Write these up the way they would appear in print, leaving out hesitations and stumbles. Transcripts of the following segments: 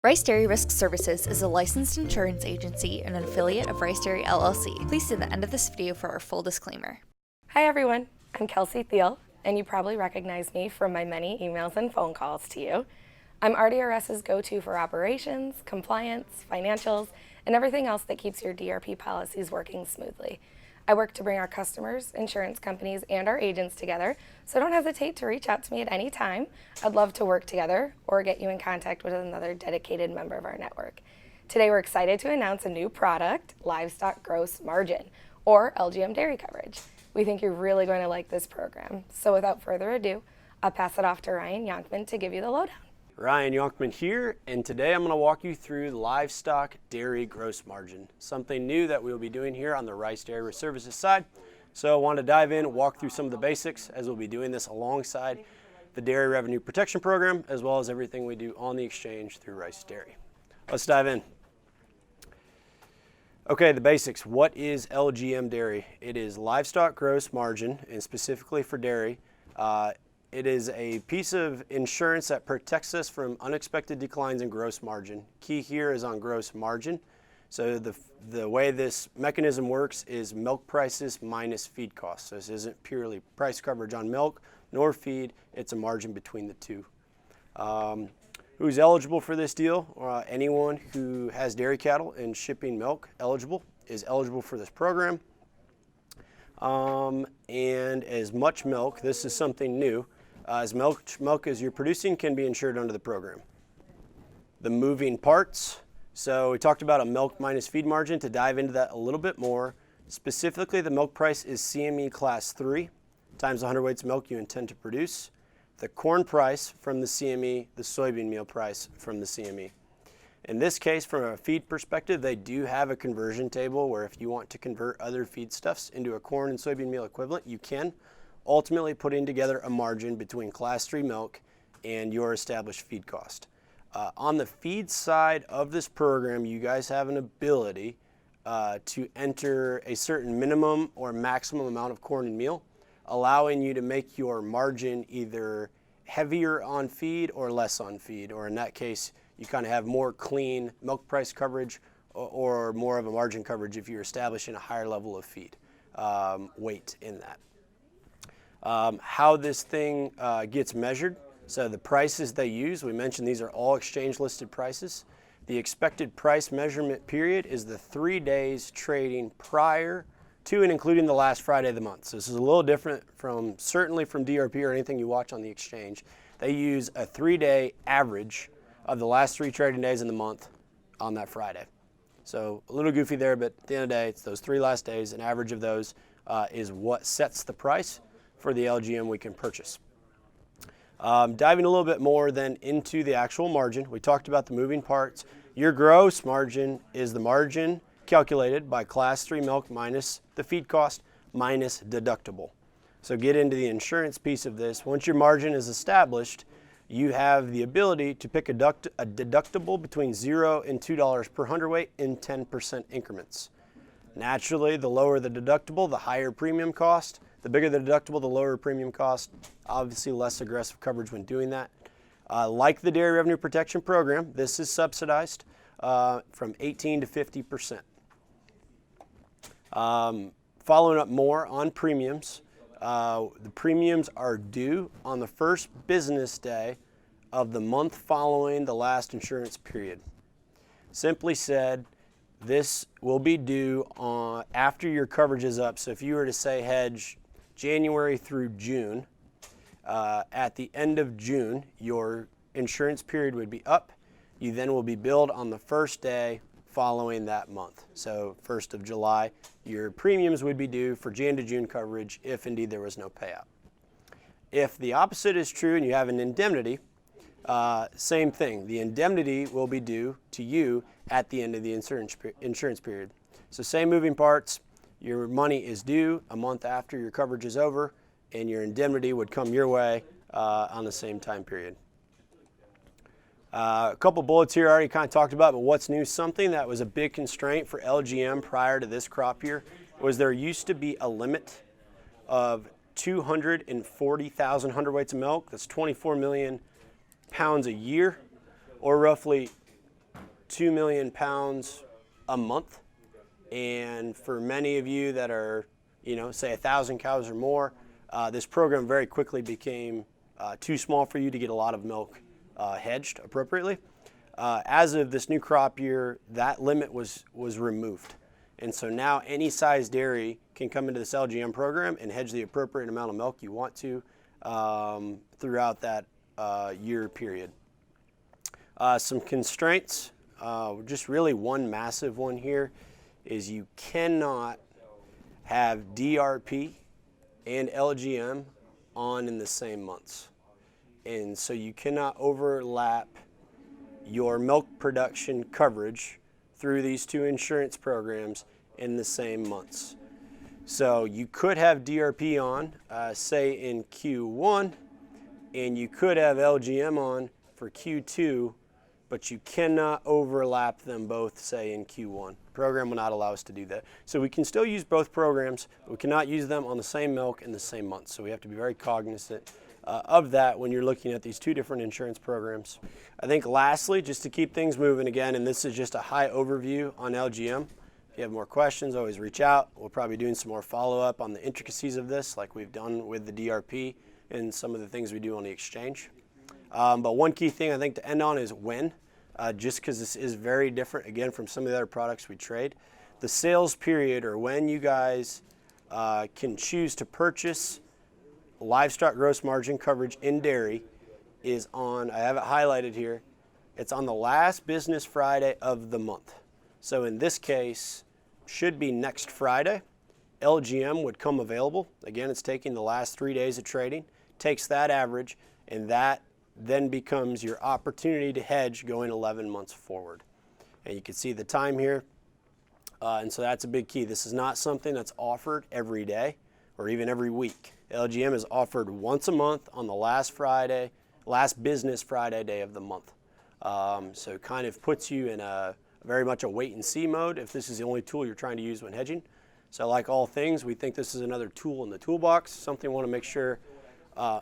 Rice Dairy Risk Services is a licensed insurance agency and an affiliate of Rice Dairy LLC. Please see the end of this video for our full disclaimer. Hi everyone, I'm Kelsey Theile, and you probably recognize me from my many emails and phone calls to you. I'm RDRS's go-to for operations, compliance, financials, and everything else that keeps your DRP policies working smoothly. I work to bring our customers, insurance companies, and our agents together, so don't hesitate to reach out to me at any time. I'd love to work together or get you in contact with another dedicated member of our network. Today we're excited to announce a new product, Livestock Gross Margin, or LGM dairy coverage. We think you're really going to like this program. So without further ado, I'll pass it off to Ryan Yonkman to give you the lowdown. Ryan Yonkman here, and today I'm going to walk you through livestock dairy gross margin, something new that we'll be doing here on the Rice Dairy Risk Services side. So I want to dive in, walk through some of the basics, as we'll be doing this alongside the Dairy Revenue Protection Program, as well as everything we do on the exchange through Rice Dairy. Let's dive in. Okay, the basics. What is LGM dairy? It is livestock gross margin, and specifically for dairy. It is a piece of insurance that protects us from unexpected declines in gross margin. Key here is on gross margin. So the way this mechanism works is milk prices minus feed costs. So this isn't purely price coverage on milk nor feed, it's a margin between the two. Who's eligible for this deal? Anyone who has dairy cattle and shipping milk is eligible for this program. And as much milk, this is something new, as milk as you're producing can be insured under the program. The moving parts, so we talked about a milk minus feed margin. To dive into that a little bit more, specifically the milk price is CME class 3 times the 100 weights of milk you intend to produce. The corn price from the CME, the soybean meal price from the CME. In this case, from a feed perspective, they do have a conversion table where if you want to convert other feedstuffs into a corn and soybean meal equivalent, you can, ultimately putting together a margin between class 3 milk and your established feed cost. On the feed side of this program, you guys have an ability to enter a certain minimum or maximum amount of corn and meal, allowing you to make your margin either heavier on feed or less on feed, or in that case, you kind of have more clean milk price coverage or more of a margin coverage if you're establishing a higher level of feed weight in that. How this thing gets measured, so the prices they use, we mentioned these are all exchange listed prices. The expected price measurement period is the 3 days trading prior to and including the last Friday of the month. So this is a little different from certainly from DRP or anything you watch on the exchange. They use a 3-day average of the last 3 trading days in the month on that Friday. So a little goofy there, but at the end of the day, it's those 3 last days. An average of those is what sets the price for the LGM we can purchase. Diving a little bit more then into the actual margin, we talked about the moving parts. Your gross margin is the margin calculated by class 3 milk minus the feed cost minus deductible. So get into the insurance piece of this. Once your margin is established, you have the ability to pick a deductible between $0 and $2 per hundredweight in 10% increments. Naturally, the lower the deductible, the higher premium cost. The bigger the deductible, the lower premium cost. Obviously, less aggressive coverage when doing that. Like the Dairy Revenue Protection Program, this is subsidized from 18 to 50%. Following up more on premiums, the premiums are due on the first business day of the month following the last insurance period. Simply said, this will be due after your coverage is up. So if you were to say hedge January through June, at the end of June, your insurance period would be up. You then will be billed on the first day following that month. So 1st of July, your premiums would be due for Jan to June coverage if indeed there was no payout. If the opposite is true and you have an indemnity, same thing. The indemnity will be due to you at the end of the insurance period. So same moving parts. Your money is due a month after your coverage is over, and your indemnity would come your way on the same time period. A couple bullets here I already kind of talked about, but what's new? Something that was a big constraint for LGM prior to this crop year was there used to be a limit of 240,000 hundredweights of milk. That's 24 million pounds a year, or roughly 2 million pounds a month. And for many of you that are, say 1,000 cows or more, this program very quickly became too small for you to get a lot of milk hedged appropriately. As of this new crop year, that limit was removed. And so now any size dairy can come into this LGM program and hedge the appropriate amount of milk you want to throughout that year period. Some constraints, just really one massive one here, is you cannot have DRP and LGM on in the same months. And so you cannot overlap your milk production coverage through these two insurance programs in the same months. So you could have DRP on, say in Q1, and you could have LGM on for Q2, but you cannot overlap them both, say in Q1. The program will not allow us to do that. So we can still use both programs, but we cannot use them on the same milk in the same month. So we have to be very cognizant of that when you're looking at these two different insurance programs. I think lastly, just to keep things moving again, and this is just a high overview on LGM. If you have more questions, always reach out. We'll probably be doing some more follow-up on the intricacies of this, like we've done with the DRP and some of the things we do on the exchange. But one key thing I think to end on is when, just because this is very different, again, from some of the other products we trade. The sales period, or when you guys can choose to purchase livestock gross margin coverage in dairy, is on, I have it highlighted here, it's on the last business Friday of the month. So in this case, should be next Friday. LGM would come available. Again, it's taking the last 3 days of trading, takes that average, and that then becomes your opportunity to hedge going 11 months forward. And you can see the time here, and so that's a big key. This is not something that's offered every day or even every week. LGM is offered once a month on the last Friday, last business Friday day of the month. So it kind of puts you in a very much a wait and see mode if this is the only tool you're trying to use when hedging. So like all things, we think this is another tool in the toolbox, something we want to make sure,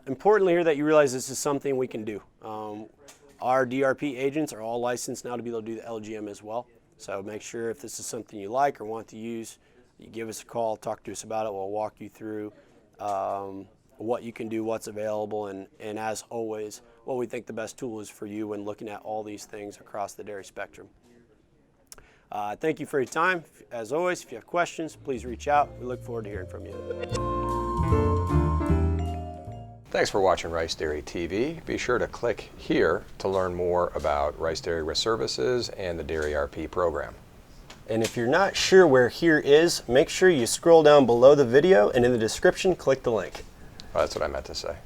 importantly here, that you realize this is something we can do. Our DRP agents are all licensed now to be able to do the LGM as well. So make sure if this is something you like or want to use, you give us a call, talk to us about it. We'll walk you through what you can do, what's available, and as always, what we think the best tool is for you when looking at all these things across the dairy spectrum. Thank you for your time. As always, if you have questions, please reach out. We look forward to hearing from you. Thanks for watching Rice Dairy TV. Be sure to click here to learn more about Rice Dairy Risk Services and the Dairy RP program. And if you're not sure where here is, make sure you scroll down below the video and in the description, click the link. Oh, that's what I meant to say.